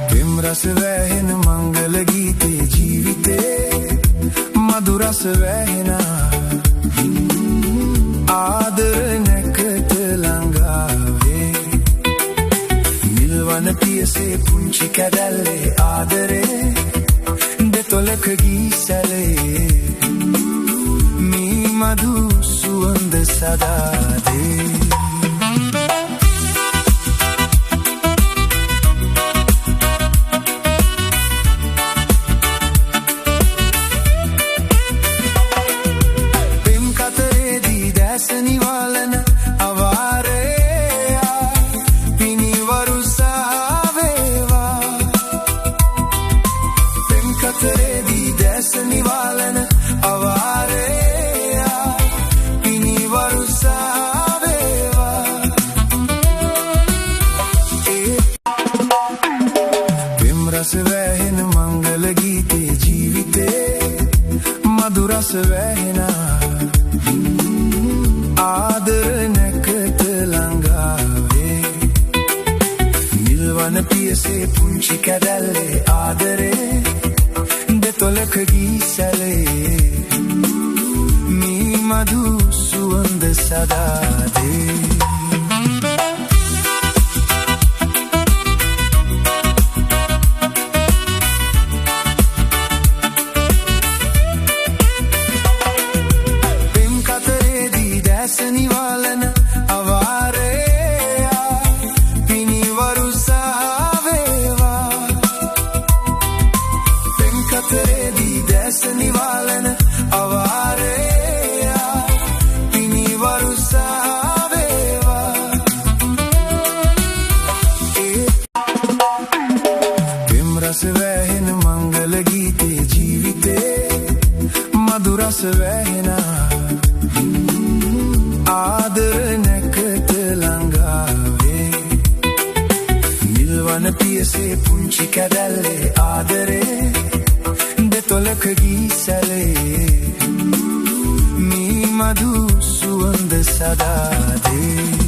පෙම් රස වැහෙන මංගල ගීතේ ජීවිතේ මధుරස වැහෙන ආදර නැකත ළඟාවේ නිල්වන පියසේ පුංචි කැදැල්ලේ ආදරේ දෙතොලක ගීසලේ මේ මధు සුවඳ සදා දේ නිවාලන අවාරේ පිනිවරු සාවේවා පෙම් කතරේදී දැස නිවාලන අවාරේ පිනිවරු සාවේවා පෙම් රස වැහෙන මංගල ගීතේ ජීවිතේ මధుරස වැහෙන ආදර නැකත ළඟාවේ නිල්වන පියසේ පුංචි කැදැල්ලේ ආදරේ දෙතොලක ගීසලේ මේ මధు සුවඳ සදා දේ නිවාලන අවාරේ පිනිවරු සාවේවා පෙම් කතරේදී දැස නිවාලන අවාරේ පිනිවරු සාවේවා පෙම් රස වැහෙන මංගල ගීතේ ජීවිතේ මధుරස වැහෙන ආදර නැකත ළඟාවේ නිල්වන පියසේ පුංචි කැදැල්ලේ ආදරේ දෙතොලක ගීසලේ මේ මధు සුවඳ සදා දේ